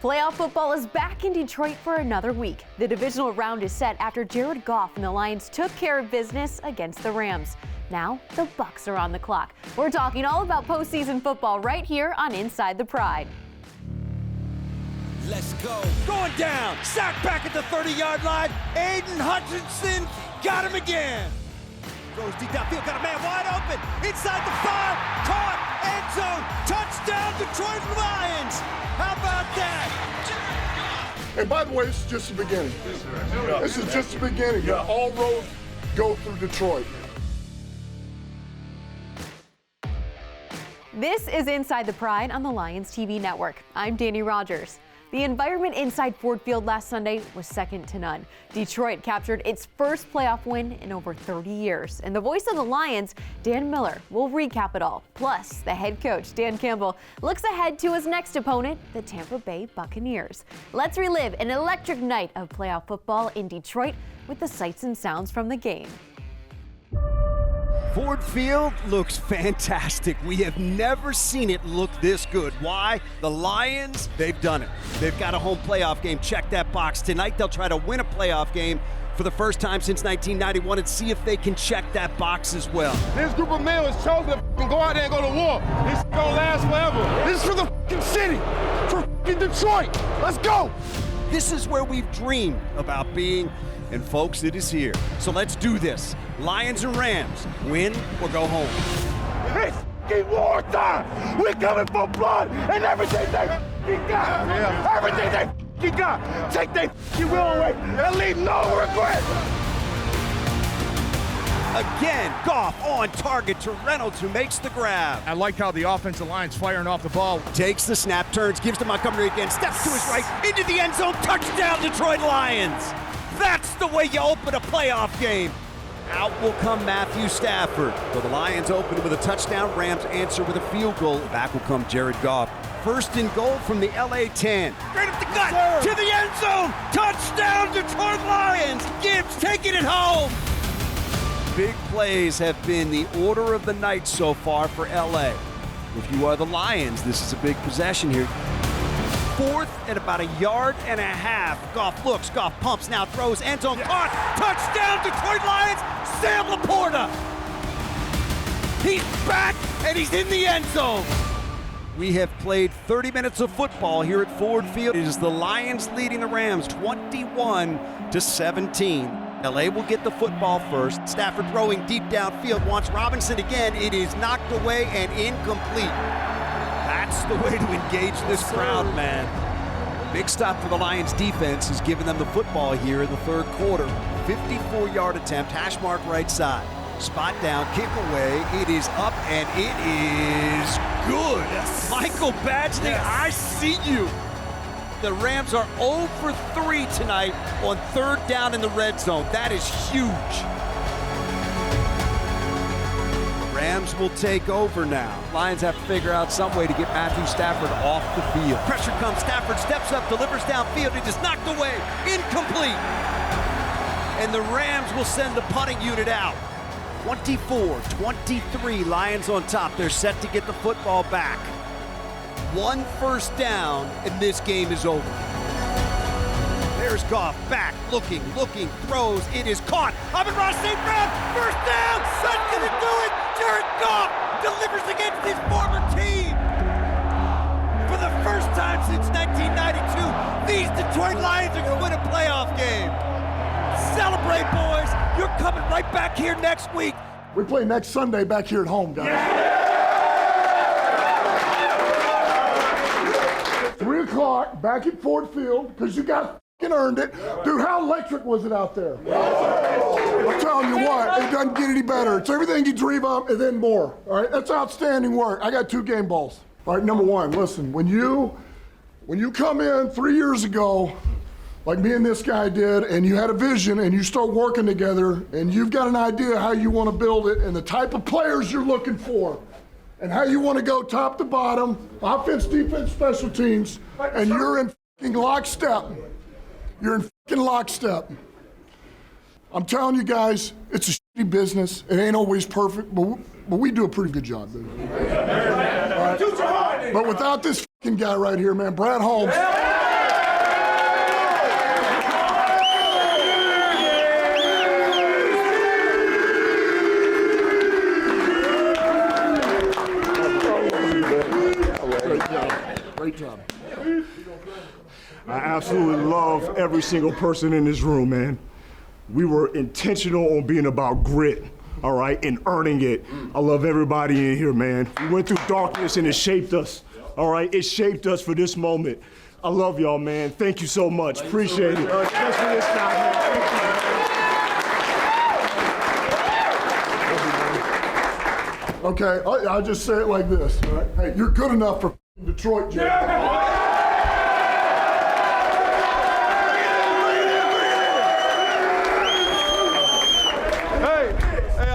Playoff football is back in Detroit for another week. The divisional round is set after Jared Goff and the Lions took care of business against the Rams. Now the Bucs are on the clock. We're talking all about postseason football right here on Inside the Pride. Let's go. Going down. Sack back at the 30-yard line. Aiden Hutchinson got him again. Goes deep downfield. Got a man wide open. Inside the 5. Caught. End zone. Touchdown, Detroit Lions. How about that? And by the way, this is just the beginning. This is just the beginning. All roads go through Detroit. This is Inside the Pride on the Lions TV network. I'm Dannie Rogers. The environment inside Ford Field last Sunday was second to none. Detroit captured its first playoff win in over 30 years. And the voice of the Lions, Dan Miller, will recap it all. Plus, the head coach, Dan Campbell, looks ahead to his next opponent, the Tampa Bay Buccaneers. Let's relive an electric night of playoff football in Detroit with the sights and sounds from the game. Ford Field looks fantastic. We have never seen it look this good. Why? The Lions, they've done it. They've got a home playoff game. Check that box. Tonight they'll try to win a playoff game for the first time since 1991 and see if they can check that box as well. This group of men was chosen to go out there and go to war. This gonna last forever. This is for the city, for Detroit. Let's go. This is where we've dreamed about being, and folks, it is here. So let's do this. Lions and Rams, win or go home. It's f***ing wartime. We're coming for blood and everything they f***ing got. Yeah. Everything they f***ing got. Take their f***ing will away and leave no regret. Again, Goff on target to Reynolds, who makes the grab. I like how the offensive line's firing off the ball. Takes the snap, turns, gives to Montgomery again, steps to his right, into the end zone, touchdown Detroit Lions. That's the way you open a playoff game. Out will come Matthew Stafford. So the Lions open with a touchdown. Rams answer with a field goal. Back will come Jared Goff. First and goal from the LA 10. Straight up the gut to the end zone. Touchdown Detroit Lions. Gibbs taking it home. Big plays have been the order of the night so far for LA. If you are the Lions, this is a big possession here. Fourth and about 1.5 yards. Goff looks, Goff pumps, now throws, end zone caught. Touchdown Detroit Lions, Sam Laporta. He's back and he's in the end zone. We have played 30 minutes of football here at Ford Field. It is the Lions leading the Rams 21-17. LA will get the football first. Stafford throwing deep downfield, wants Robinson again. It is knocked away and incomplete. That's the way to engage this crowd, man. Big stop for the Lions defense has given them the football here in the third quarter. 54-yard attempt, hash mark right side. Spot down, kick away. It is up and it is good. Yes. Michael Badgley, yes. I see you. The Rams are 0 for 3 tonight on third down in the red zone. That is huge. Rams will take over now. Lions have to figure out some way to get Matthew Stafford off the field. Pressure comes, Stafford steps up, delivers downfield. It is knocked away, incomplete. And the Rams will send the punting unit out. 24-23, Lions on top. They're set to get the football back. 1 first down, and this game is over. There's Goff back, looking, throws. It is caught. Amon-Ra St. Brown, first down. That's gonna do it. Jared Goff delivers against his former team. For the first time since 1992, these Detroit Lions are gonna win a playoff game. Celebrate, boys. You're coming right back here next week. We play next Sunday back here at home, guys. Yeah. 3 o'clock back at Ford Field, because you guys earned it. Dude, how electric was it out there? I'm telling you what, it doesn't get any better. It's everything you dream of and then more. All right, that's outstanding work. I got 2 game balls. All right, number 1, listen, when you come in 3 years ago, like me and this guy did, and you had a vision and you start working together and you've got an idea how you want to build it and the type of players you're looking for and how you want to go top to bottom, offense, defense, special teams, and you're in f***ing lockstep. You're in f***ing lockstep. I'm telling you guys, it's a shitty business. It ain't always perfect, but we do a pretty good job, baby. Right? But without this f***ing guy right here, man, Brad Holmes. Great job. I absolutely love every single person in this room, man. We were intentional on being about grit, all right, and earning it. I love everybody in here, man. We went through darkness and it shaped us, all right? It shaped us for this moment. I love y'all, man. Thank you so much. Appreciate it. Especially this time, man. Okay, I'll just say it like this. All right? Hey, you're good enough for Detroit, Jay. I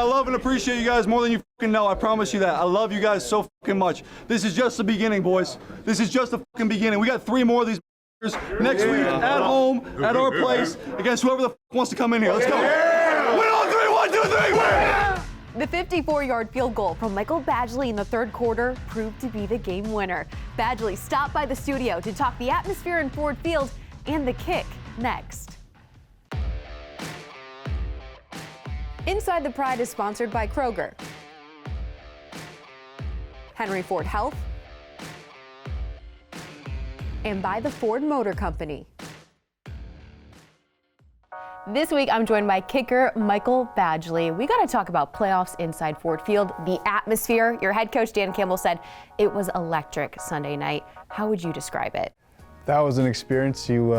love and appreciate you guys more than you fucking know. I promise you that. I love you guys so fucking much. This is just the beginning, boys. This is just the fucking beginning. We got 3 more of these next week at home, at our place, against whoever the fuck wants to come in here. Let's go. Win on 3, 1, 2, 3, win! The 54-yard field goal from Michael Badgley in the third quarter proved to be the game winner. Badgley stopped by the studio to talk the atmosphere in Ford Field and the kick next. Inside the Pride is sponsored by Kroger, Henry Ford Health, and by the Ford Motor Company. This week, I'm joined by kicker Michael Badgley. We got to talk about playoffs inside Ford Field, the atmosphere. Your head coach, Dan Campbell, said it was electric Sunday night. How would you describe it? That was an experience you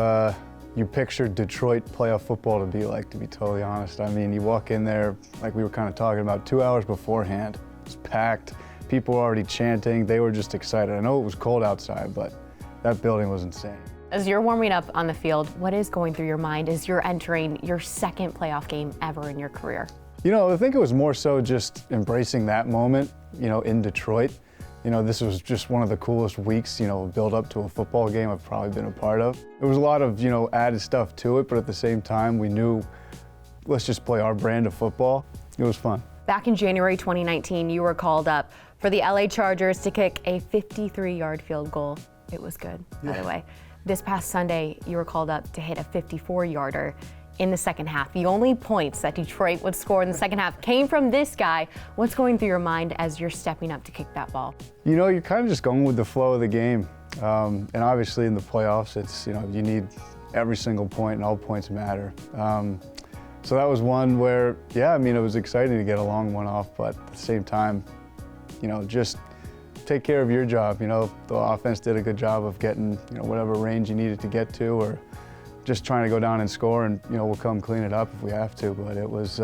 pictured Detroit playoff football to be like, to be totally honest. I mean, you walk in there, like we were kind of talking about, 2 hours beforehand. It's packed. People were already chanting. They were just excited. I know it was cold outside, but that building was insane. As you're warming up on the field, what is going through your mind as you're entering your second playoff game ever in your career? You know, I think it was more so just embracing that moment, you know, in Detroit. You know, this was just one of the coolest weeks, you know, build up to a football game I've probably been a part of. There was a lot of, you know, added stuff to it, but at the same time, we knew, let's just play our brand of football. It was fun. Back in January 2019, you were called up for the LA Chargers to kick a 53-yard field goal. It was good, by the way. This past Sunday, you were called up to hit a 54-yarder in the second half. The only points that Detroit would score in the second half came from this guy. What's going through your mind as you're stepping up to kick that ball? You know, you're kind of just going with the flow of the game. And obviously in the playoffs, it's, you know, you need every single point and all points matter. So that was one where, yeah, I mean, it was exciting to get a long one off, but at the same time, you know, just take care of your job. You know, the offense did a good job of getting, you know, whatever range you needed to get to, or just trying to go down and score, and, you know, we'll come clean it up if we have to, but it was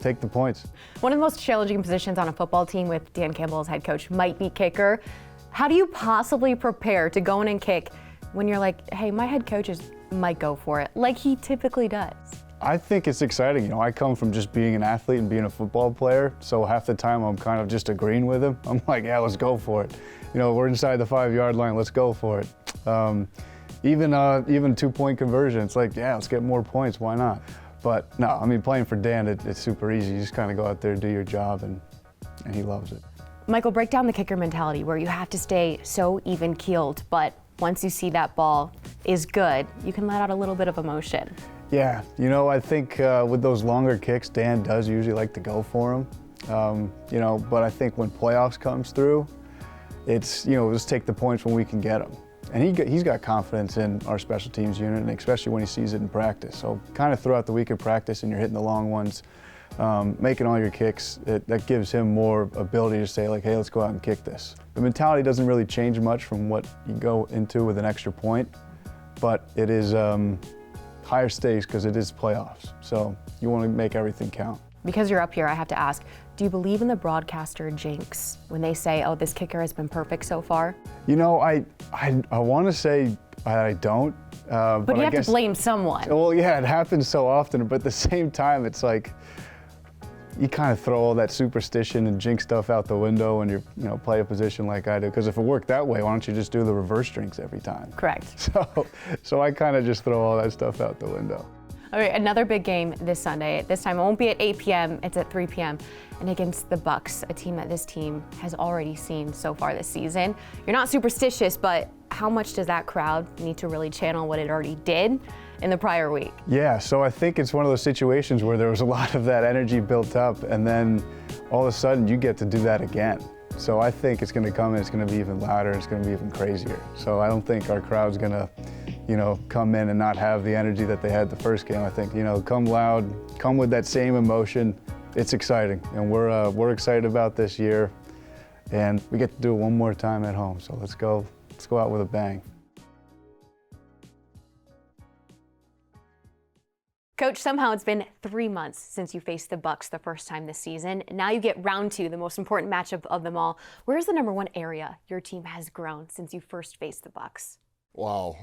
take the points. One of the most challenging positions on a football team with Dan Campbell as head coach might be kicker. How do you possibly prepare to go in and kick when you're like, hey, my head coach might go for it, like he typically does? I think it's exciting. You know, I come from just being an athlete and being a football player, so half the time I'm kind of just agreeing with him. I'm like, yeah, let's go for it. You know, we're inside the 5-yard line, let's go for it. Even 2-point conversion, it's like, yeah, let's get more points, why not? But no, I mean, playing for Dan, it's super easy. You just kind of go out there, do your job, and he loves it. Michael, break down the kicker mentality where you have to stay so even-keeled, but once you see that ball is good, you can let out a little bit of emotion. Yeah, you know, I think with those longer kicks, Dan does usually like to go for them. You know, but I think when playoffs comes through, it's, you know, just take the points when we can get them. And he's got confidence in our special teams unit, and especially when he sees it in practice. So kind of throughout the week of practice and you're hitting the long ones, making all your kicks, that gives him more ability to say, like, hey, let's go out and kick this. The mentality doesn't really change much from what you go into with an extra point, but it is higher stakes because it is playoffs. So you want to make everything count. Because you're up here, I have to ask, do you believe in the broadcaster jinx when they say, oh, this kicker has been perfect so far? You know, I want to say I don't. But you have to blame someone. Well, yeah, it happens so often, but at the same time, it's like, you kind of throw all that superstition and jinx stuff out the window when you play a position like I do. Because if it worked that way, why don't you just do the reverse jinx every time? Correct. So I kind of just throw all that stuff out the window. All right, another big game this Sunday. This time it won't be at 8 p.m., it's at 3 p.m. and against the Bucs, a team that this team has already seen so far this season. You're not superstitious, but how much does that crowd need to really channel what it already did in the prior week? Yeah, so I think it's one of those situations where there was a lot of that energy built up, and then all of a sudden you get to do that again. So I think it's going to come and it's going to be even louder, it's going to be even crazier. So I don't think our crowd's going to, come in and not have the energy that they had the first game. I think, come loud, come with that same emotion. It's exciting, and we're excited about this year, and we get to do it one more time at home. So let's go out with a bang. Coach, somehow it's been 3 months since you faced the Bucs the first time this season. Now you get round 2, the most important matchup of them all. Where's the number 1 area your team has grown since you first faced the Bucs? Wow.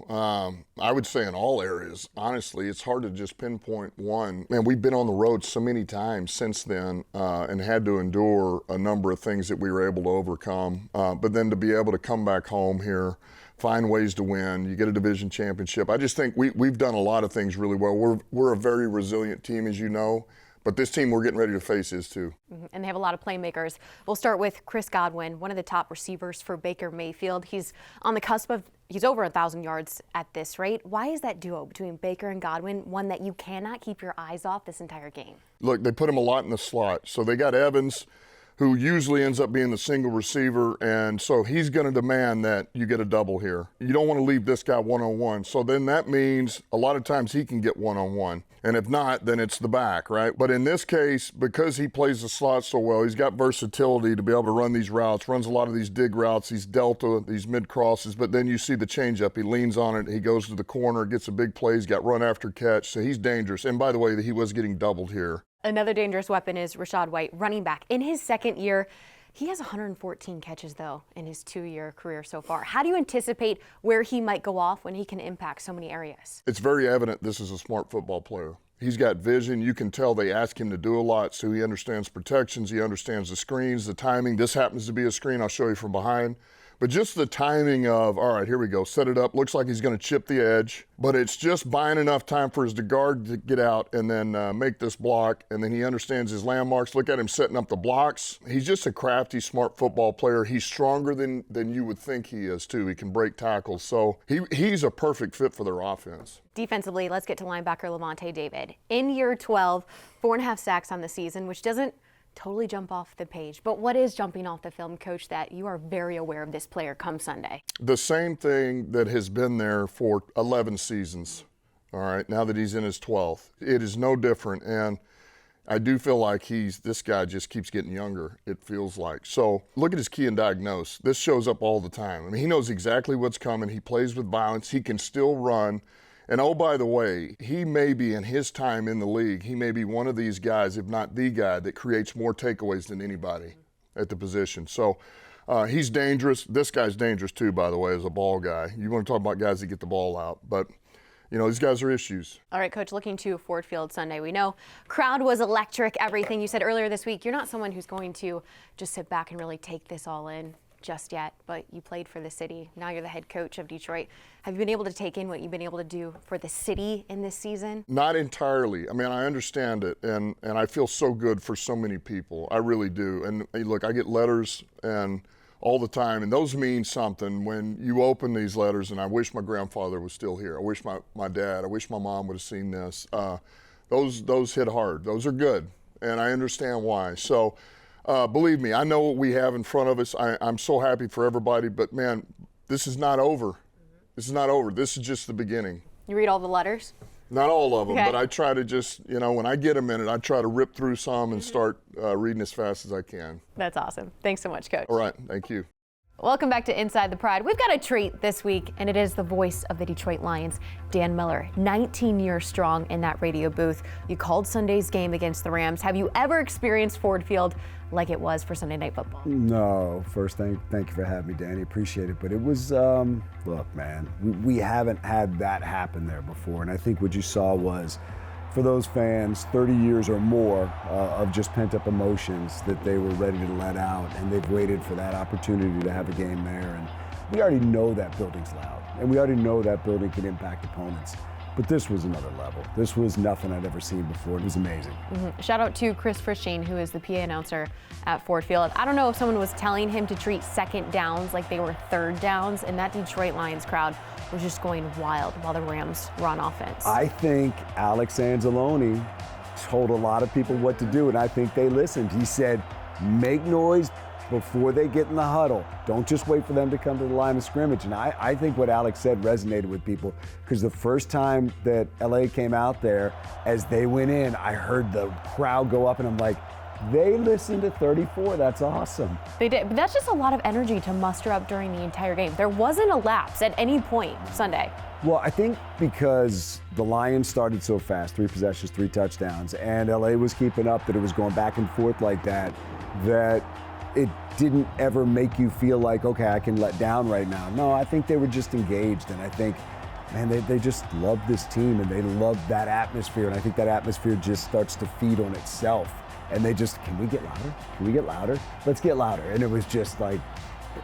I would say in all areas. Honestly, it's hard to just pinpoint one. Man, we've been on the road so many times since then and had to endure a number of things that we were able to overcome. But then to be able to come back home here, find ways to win, you get a division championship. I just think we've done a lot of things really well. We're a very resilient team, as you know. But this team we're getting ready to face is too. And they have a lot of playmakers. We'll start with Chris Godwin, one of the top receivers for Baker Mayfield. He's on the cusp of, he's over 1,000 yards at this rate. Why is that duo between Baker and Godwin one that you cannot keep your eyes off this entire game? Look, they put him a lot in the slot. So they got Evans, who usually ends up being the single receiver, and so he's going to demand that you get a double here. You don't want to leave this guy one-on-one. So then that means a lot of times he can get one-on-one. And if not, then it's the back, right? But in this case, because he plays the slot so well, he's got versatility to be able to run these routes, runs a lot of these dig routes, these delta, these mid-crosses, but then you see the changeup. He leans on it, he goes to the corner, gets a big play, he's got run after catch, so he's dangerous. And by the way, he was getting doubled here. Another dangerous weapon is Rachaad White, running back. In his second year, he has 114 catches, though, in his 2-year career so far. How do you anticipate where he might go off when he can impact so many areas? It's very evident this is a smart football player. He's got vision. You can tell they ask him to do a lot, so he understands protections. He understands the screens, the timing. This happens to be a screen. I'll show you from behind. But just the timing of, all right, here we go, set it up. Looks like he's going to chip the edge, but it's just buying enough time for his guard to get out and then make this block, and then he understands his landmarks. Look at him setting up the blocks. He's just a crafty, smart football player. He's stronger than you would think he is, too. He can break tackles, so he's a perfect fit for their offense. Defensively, let's get to linebacker Lavonte David. In year 12, 4.5 sacks on the season, which doesn't totally jump off the page. But what is jumping off the film, Coach, that you are very aware of this player come Sunday? The same thing that has been there for 11 seasons, all right, now that he's in his 12th. It is no different, and I do feel like this guy just keeps getting younger, it feels like. So look at his key and diagnose. This shows up all the time. I mean, he knows exactly what's coming. He plays with violence. He can still run. And oh, by the way, he may be in his time in the league, he may be one of these guys, if not the guy, that creates more takeaways than anybody at the position. So he's dangerous. This guy's dangerous too, by the way, as a ball guy. You want to talk about guys that get the ball out, but these guys are issues. All right, Coach, looking to Ford Field Sunday, we know crowd was electric, everything. You said earlier this week, you're not someone who's going to just sit back and really take this all in just yet, but you played for the city. Now you're the head coach of Detroit. Have you been able to take in what you've been able to do for the city in this season? Not entirely. I mean, I understand it, and I feel so good for so many people. I really do. And look, I get letters and all the time, and those mean something when you open these letters, and I wish my grandfather was still here. I wish my dad, I wish my mom would have seen this. Those hit hard. Those are good, and I understand why. So believe me, I know what we have in front of us. I'm so happy for everybody, but man, this is not over. This is not over. This is just the beginning. You read all the letters? Not all of them, okay. But I try to just, when I get a minute, I try to rip through some and start reading as fast as I can. That's awesome. Thanks so much, Coach. All right, thank you. Welcome back to Inside the Pride. We've got a treat this week, and it is the voice of the Detroit Lions, Dan Miller, 19 years strong in that radio booth. You called Sunday's game against the Rams. Have you ever experienced Ford Field like it was for Sunday Night Football? No. First, thank you for having me, Danny. Appreciate it. But it was, look, man, we haven't had that happen there before. And I think what you saw was, for those fans, 30 years or more of just pent-up emotions that they were ready to let out, and they've waited for that opportunity to have a game there. And we already know that building's loud, and we already know that building can impact opponents. But this was another level. This was nothing I'd ever seen before. It was amazing. Mm-hmm. Shout out to Chris Frischine, who is the PA announcer at Ford Field. I don't know if someone was telling him to treat second downs like they were third downs, and that Detroit Lions crowd was just going wild while the Rams were on offense. I think Alex Anzalone told a lot of people what to do, and I think they listened. He said, make noise, before they get in the huddle. Don't just wait for them to come to the line of scrimmage. And I think what Alex said resonated with people, because the first time that LA came out there, as they went in, I heard the crowd go up, and I'm like, they listened to 34. That's awesome. They did, but that's just a lot of energy to muster up during the entire game. There wasn't a lapse at any point Sunday. Well, I think because the Lions started so fast, 3 possessions, 3 touchdowns, and LA was keeping up, that it was going back and forth like that, that it didn't ever make you feel like, okay, I can let down right now. No, I think they were just engaged, and I think, man, they just love this team, and they love that atmosphere, and I think that atmosphere just starts to feed on itself. And they just, can we get louder? Can we get louder? Let's get louder. And it was just like,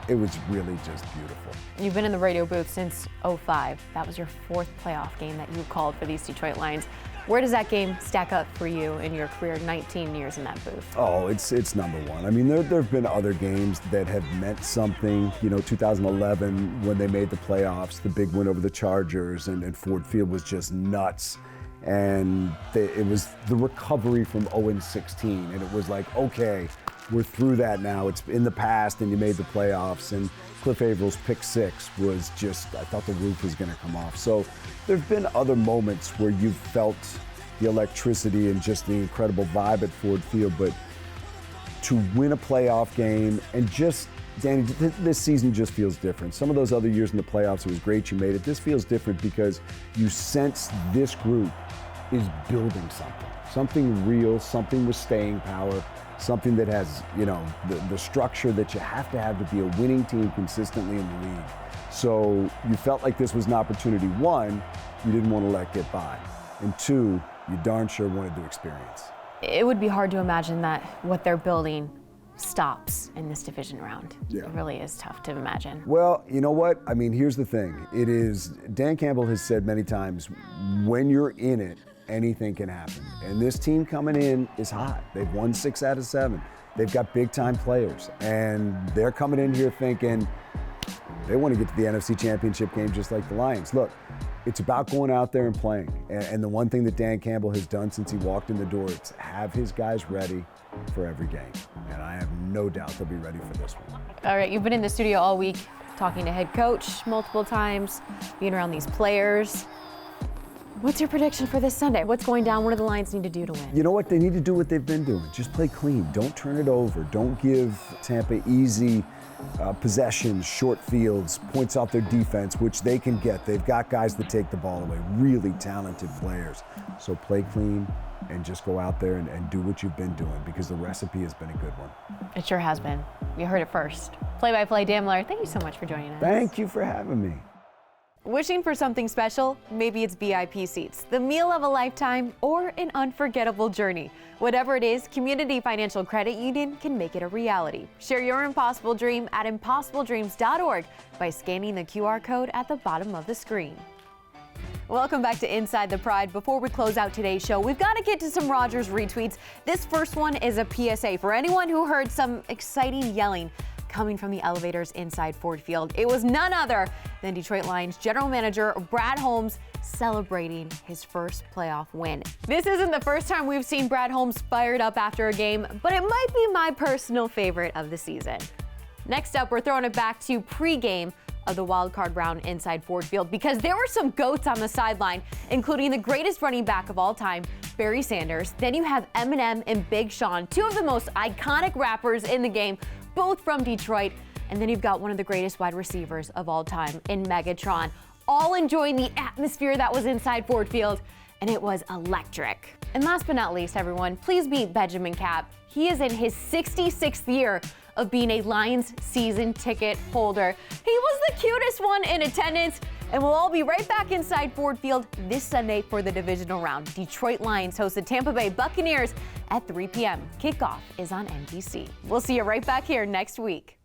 it was really just beautiful. You've been in the radio booth since '05. That was your 4th playoff game that you called for these Detroit Lions. Where does that game stack up for you in your career, 19 years in that booth? Oh, it's number one. I mean, there have been other games that have meant something. You know, 2011, when they made the playoffs, the big win over the Chargers, and Ford Field was just nuts. And it was the recovery from 0-16, and it was like, okay, we're through that now. It's in the past, and you made the playoffs. And Cliff Avrill's pick 6 was just, I thought the roof was going to come off. So there've been other moments where you've felt the electricity and just the incredible vibe at Ford Field, but to win a playoff game and just, Danny, this season just feels different. Some of those other years in the playoffs, it was great you made it. This feels different because you sense this group is building something real, something with staying power, something that has, you know, the structure that you have to be a winning team consistently in the league. So you felt like this was an opportunity. 1, you didn't want to let get by. And 2, you darn sure wanted to experience. It would be hard to imagine that what they're building stops in this division round. Yeah. It really is tough to imagine. Well, you know what? I mean, here's the thing. It is, Dan Campbell has said many times, when you're in it, anything can happen. And this team coming in is hot. They've won 6 out of 7. They've got big time players, and they're coming in here thinking they want to get to the NFC Championship game just like the Lions. Look, it's about going out there and playing. And the one thing that Dan Campbell has done since he walked in the door is have his guys ready for every game. And I have no doubt they'll be ready for this one. All right, you've been in the studio all week talking to head coach multiple times, being around these players. What's your prediction for this Sunday? What's going down? What do the Lions need to do to win? You know what? They need to do what they've been doing. Just play clean. Don't turn it over. Don't give Tampa easy possessions, short fields, points off their defense, which they can get. They've got guys that take the ball away, really talented players. So play clean and just go out there and do what you've been doing, because the recipe has been a good one. It sure has been. You heard it first. Play-by-play Dan Miller, thank you so much for joining us. Thank you for having me. Wishing for something special? Maybe it's VIP seats, the meal of a lifetime, or an unforgettable journey. Whatever it is, Community Financial Credit Union can make it a reality. Share your impossible dream at impossibledreams.org by scanning the QR code at the bottom of the screen. Welcome back to Inside the Pride. Before we close out today's show, we've got to get to some Rogers retweets. This first one is a PSA for anyone who heard some exciting yelling coming from the elevators inside Ford Field. It was none other than Detroit Lions general manager Brad Holmes celebrating his first playoff win. This isn't the first time we've seen Brad Holmes fired up after a game, but it might be my personal favorite of the season. Next up, we're throwing it back to pregame of the wild card round inside Ford Field, because there were some goats on the sideline, including the greatest running back of all time, Barry Sanders. Then you have Eminem and Big Sean, 2 of the most iconic rappers in the game, both from Detroit. And then you've got one of the greatest wide receivers of all time in Megatron, all enjoying the atmosphere that was inside Ford Field, and it was electric. And last but not least, everyone, please meet Benjamin Capp. He is in his 66th year of being a Lions season ticket holder. He was the cutest one in attendance, and we'll all be right back inside Ford Field this Sunday for the divisional round. Detroit Lions host the Tampa Bay Buccaneers at 3 p.m. Kickoff is on NBC. We'll see you right back here next week.